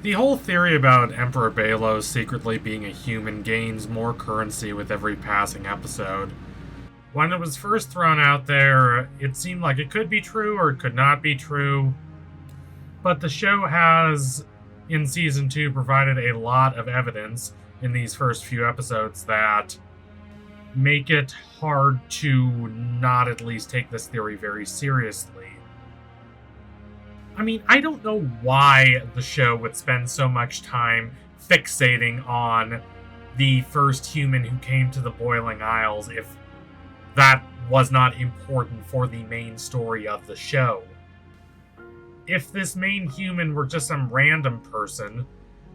The whole theory about Emperor Belos secretly being a human gains more currency with every passing episode. When it was first thrown out there, it seemed like it could be true or it could not be true, but the show has, in Season 2, provided a lot of evidence in these first few episodes that make it hard to not at least take this theory very seriously. I mean, I don't know why the show would spend so much time fixating on the first human who came to the Boiling Isles if that was not important for the main story of the show. If this main human were just some random person,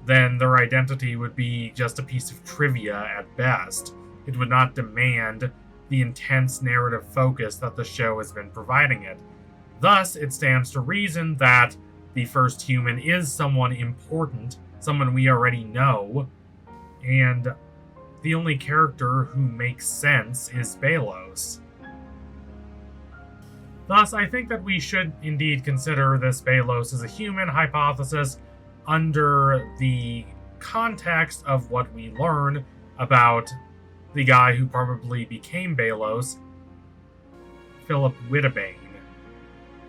then their identity would be just a piece of trivia at best. It would not demand the intense narrative focus that the show has been providing it. Thus, it stands to reason that the first human is someone important, someone we already know, and the only character who makes sense is Belos. Thus, I think that we should indeed consider this Belos as a human hypothesis under the context of what we learn about the guy who probably became Belos, Philip Wittebane,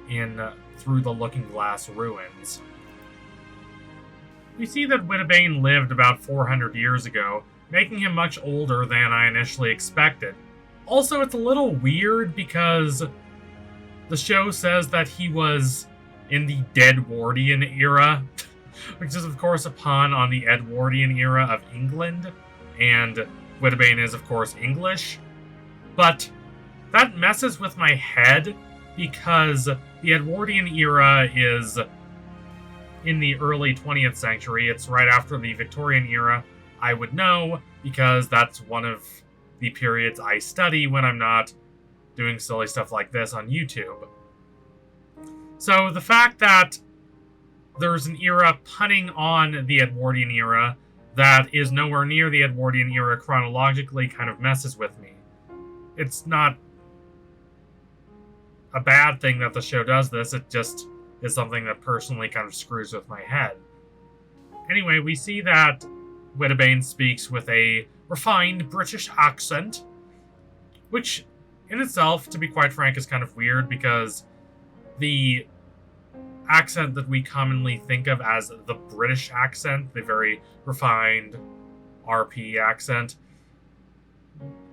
in Through the Looking Glass Ruins. We see that Wittebane lived about 400 years ago, making him much older than I initially expected. Also, it's a little weird because the show says that he was in the Deadwardian era, which is of course a pun on the Edwardian era of England, and Wittebane is of course English, but that messes with my head because the Edwardian era is in the early 20th century. It's right after the Victorian era. I would know because that's one of the periods I study when I'm not doing silly stuff like this on YouTube. So the fact that there's an era punning on the Edwardian era that is nowhere near the Edwardian era chronologically kind of messes with me. It's not a bad thing that the show does this, it just is something that personally kind of screws with my head. Anyway, we see that Wittebane speaks with a refined British accent, which in itself, to be quite frank, is kind of weird because the accent that we commonly think of as the British accent, the very refined RP accent,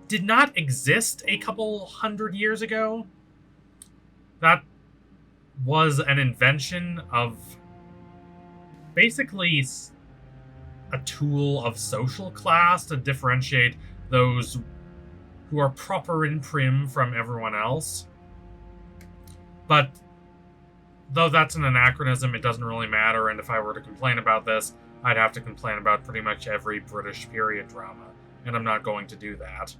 did not exist a couple hundred years ago. That was an invention of basically a tool of social class to differentiate those who are proper and prim from everyone else. But though that's an anachronism, it doesn't really matter, and if I were to complain about this, I'd have to complain about pretty much every British period drama, and I'm not going to do that.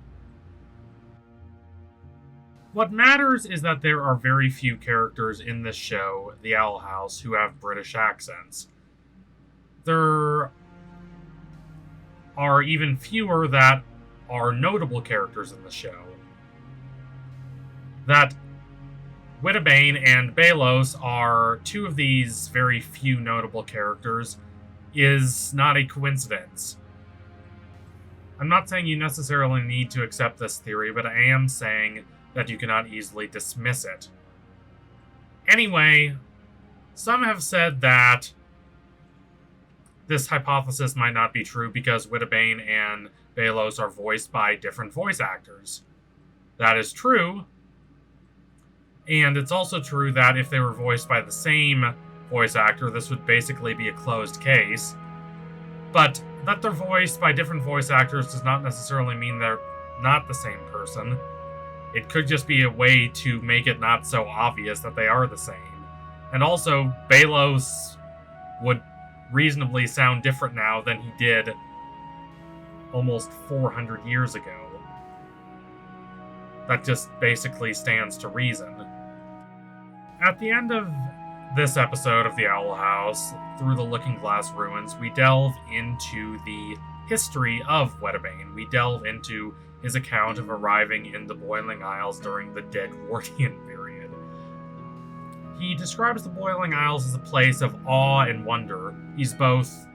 What matters is that there are very few characters in this show, The Owl House, who have British accents. There are even fewer that are notable characters in the show. That Wittebane and Belos are two of these very few notable characters is not a coincidence. I'm not saying you necessarily need to accept this theory, but I am saying that you cannot easily dismiss it. Anyway, some have said that this hypothesis might not be true because Wittebane and Belos are voiced by different voice actors. That is true, and it's also true that if they were voiced by the same voice actor, this would basically be a closed case. But that they're voiced by different voice actors does not necessarily mean they're not the same person. It could just be a way to make it not so obvious that they are the same. And also, Belos would reasonably sound different now than he did almost 400 years ago. That just basically stands to reason. At the end of this episode of The Owl House, Through the Looking Glass Ruins, we delve into the history of Wittebane. We delve into his account of arriving in the Boiling Isles during the Deadwardian period. He describes the Boiling Isles as a place of awe and wonder. He's both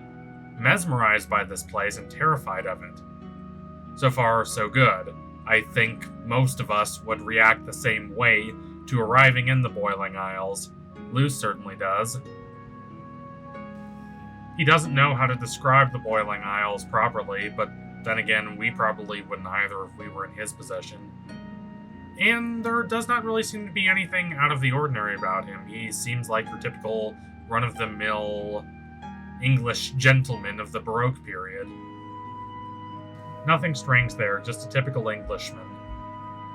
mesmerized by this place and terrified of it. So far, so good. I think most of us would react the same way to arriving in the Boiling Isles. Luce certainly does. He doesn't know how to describe the Boiling Isles properly, but then again, we probably wouldn't either if we were in his position. And there does not really seem to be anything out of the ordinary about him. He seems like your typical run-of-the-mill English gentleman of the Baroque period. Nothing strange there, just a typical Englishman.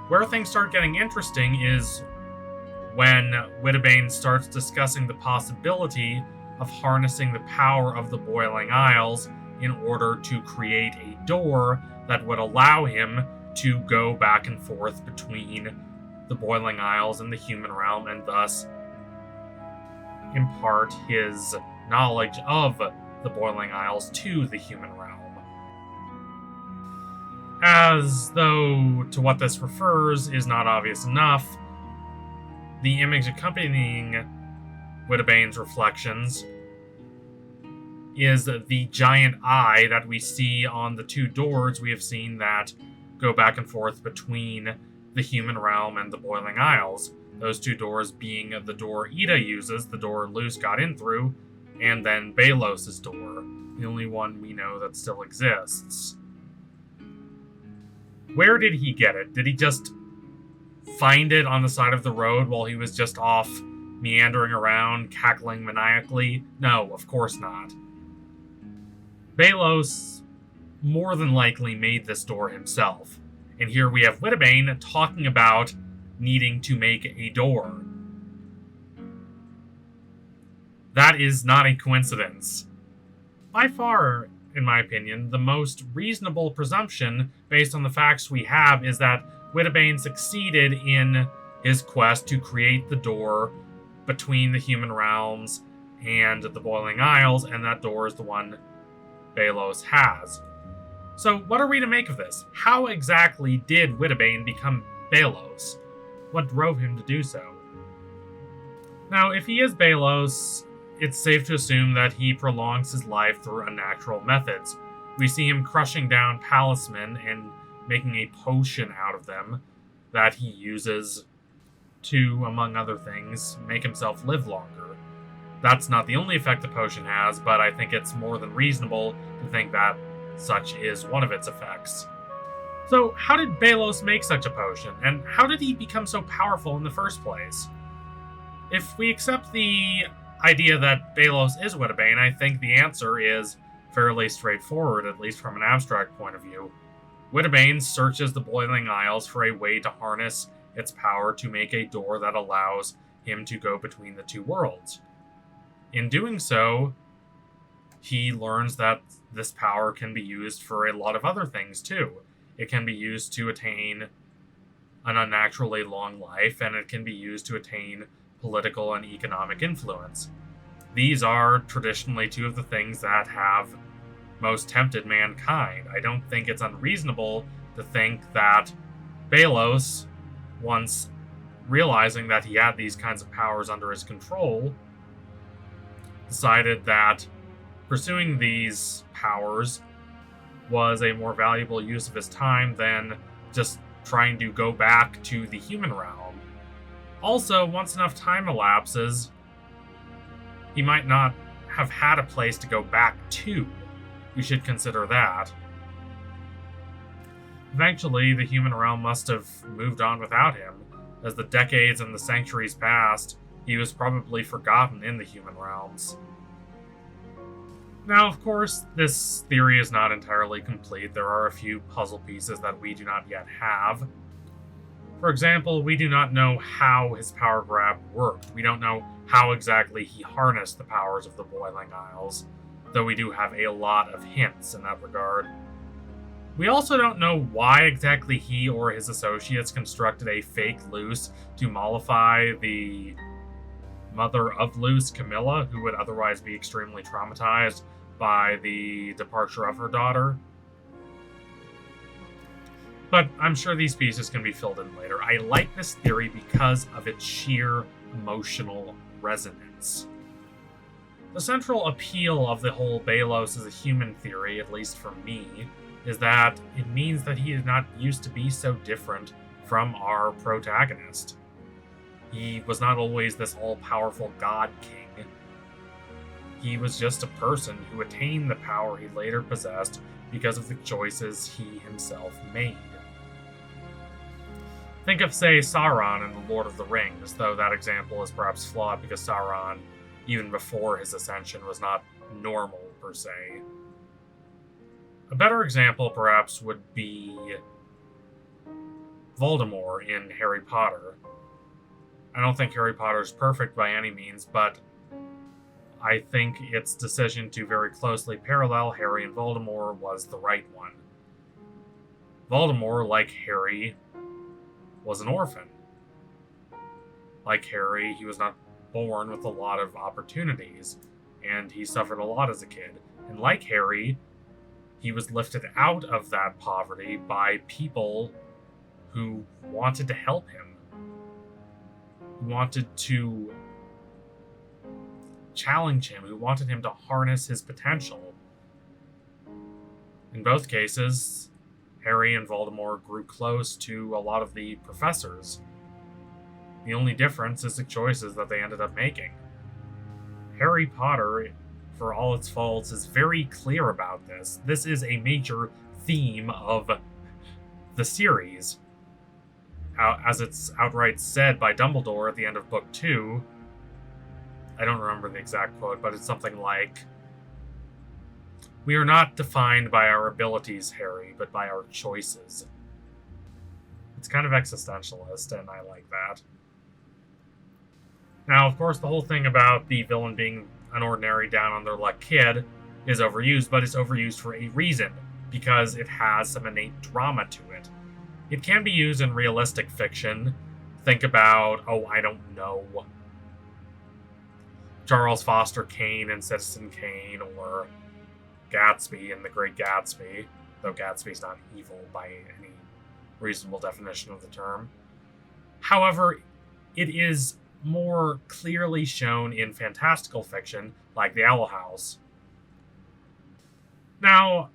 Where things start getting interesting is when Wittebane starts discussing the possibility of harnessing the power of the Boiling Isles in order to create a door that would allow him to go back and forth between the Boiling Isles and the human realm, and thus impart his knowledge of the Boiling Isles to the human realm. As though to what this refers is not obvious enough, the image accompanying Wittebane's reflections is the giant eye that we see on the two doors we have seen that go back and forth between the human realm and the Boiling Isles. Those two doors being the door Ida uses, the door Luce got in through, and then Belos' door, the only one we know that still exists. Where did he get it? Did he just find it on the side of the road while he was just off meandering around, cackling maniacally? No, of course not. Belos more than likely made this door himself. And here we have Wittebane talking about needing to make a door. That is not a coincidence. By far, in my opinion, the most reasonable presumption, based on the facts we have, is that Wittebane succeeded in his quest to create the door between the human realms and the Boiling Isles, and that door is the one Belos has. So what are we to make of this? How exactly did Wittebane become Belos? What drove him to do so? Now, if he is Belos, it's safe to assume that he prolongs his life through unnatural methods. We see him crushing down palismen and making a potion out of them that he uses to, among other things, make himself live longer. That's not the only effect the potion has, but I think it's more than reasonable to think that such is one of its effects. So, how did Belos make such a potion, and how did he become so powerful in the first place? If we accept the idea that Belos is Wittebane, I think the answer is fairly straightforward, at least from an abstract point of view. Wittebane searches the Boiling Isles for a way to harness its power to make a door that allows him to go between the two worlds. In doing so, he learns that this power can be used for a lot of other things too. It can be used to attain an unnaturally long life, and it can be used to attain political and economic influence. These are traditionally two of the things that have most tempted mankind. I don't think it's unreasonable to think that Belos, once realizing that he had these kinds of powers under his control, decided that pursuing these powers was a more valuable use of his time than just trying to go back to the human realm. Also, once enough time elapses, he might not have had a place to go back to. We should consider that. Eventually, the human realm must have moved on without him. As the decades and the centuries passed, he was probably forgotten in the human realms. Now, of course, this theory is not entirely complete. There are a few puzzle pieces that we do not yet have. For example, we do not know how his power grab worked. We don't know how exactly he harnessed the powers of the Boiling Isles, though we do have a lot of hints in that regard. We also don't know why exactly he or his associates constructed a fake Luce to mollify the mother of Luce, Camilla, who would otherwise be extremely traumatized by the departure of her daughter. But I'm sure these pieces can be filled in later. I like this theory because of its sheer emotional resonance. The central appeal of the whole Belos as a human theory, at least for me, is that it means that he is not used to be so different from our protagonist. He was not always this all-powerful god king. He was just a person who attained the power he later possessed because of the choices he himself made. Think of, say, Sauron in The Lord of the Rings, though that example is perhaps flawed because Sauron, even before his ascension, was not normal, per se. A better example, perhaps, would be Voldemort in Harry Potter. I don't think Harry Potter is perfect by any means, but I think its decision to very closely parallel Harry and Voldemort was the right one. Voldemort, like Harry, was an orphan. Like Harry, he was not born with a lot of opportunities, and he suffered a lot as a kid. And like Harry, he was lifted out of that poverty by people who wanted to help him, who wanted to challenge him, who wanted him to harness his potential. In both cases, Harry and Voldemort grew close to a lot of the professors. The only difference is the choices that they ended up making. Harry Potter, for all its faults, is very clear about this. This is a major theme of the series. As it's outright said by Dumbledore at the end of Book 2, I don't remember the exact quote, but it's something like, "We are not defined by our abilities, Harry, but by our choices." It's kind of existentialist, and I like that. Now, of course, the whole thing about the villain being an ordinary down-on-their-luck kid is overused, but it's overused for a reason, because it has some innate drama to it. It can be used in realistic fiction. Think about, I don't know, Charles Foster Kane in Citizen Kane, or Gatsby in The Great Gatsby, though Gatsby's not evil by any reasonable definition of the term. However, it is more clearly shown in fantastical fiction, like The Owl House. Now,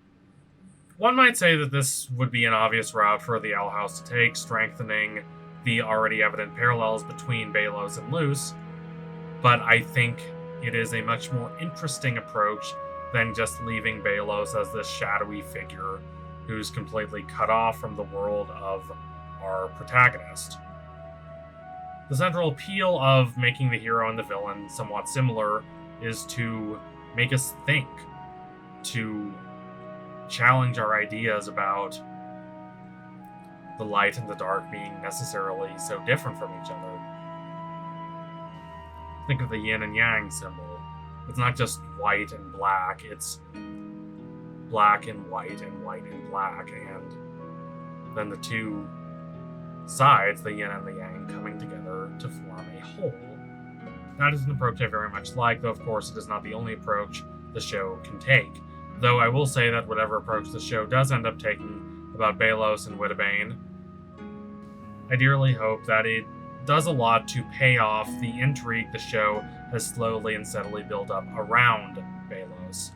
one might say that this would be an obvious route for The Owl House to take, strengthening the already evident parallels between Belos and Luce, but I think it is a much more interesting approach than just leaving Belos as this shadowy figure who's completely cut off from the world of our protagonist. The central appeal of making the hero and the villain somewhat similar is to make us think, to challenge our ideas about the light and the dark being necessarily so different from each other. Think of the yin and yang symbol. It's not just white and black, it's black and white and black, and then the two sides, the yin and the yang, coming together to form a whole. That is an approach I very much like, though of course it is not the only approach the show can take. Though I will say that whatever approach the show does end up taking about Belos and Wittebane, I dearly hope that it does a lot to pay off the intrigue the show has slowly and steadily built up around Belos.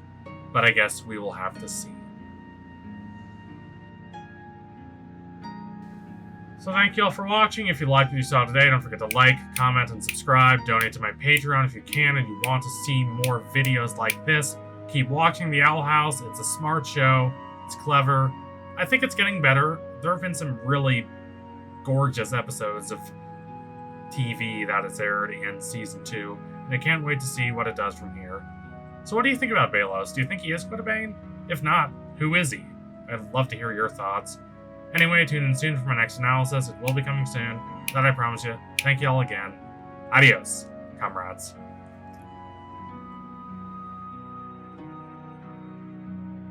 But I guess we will have to see. So thank you all for watching. If you liked what you saw today, don't forget to like, comment, and subscribe. Donate to my Patreon if you can and you want to see more videos like this. Keep watching The Owl House. It's a smart show. It's clever. I think it's getting better. There have been some really gorgeous episodes of TV that has aired in Season 2, and I can't wait to see what it does from here. So what do you think about Belos? Do you think he is Wittebane? If not, who is he? I'd love to hear your thoughts. Anyway, tune in soon for my next analysis. It will be coming soon. That I promise you. Thank you all again. Adios, comrades.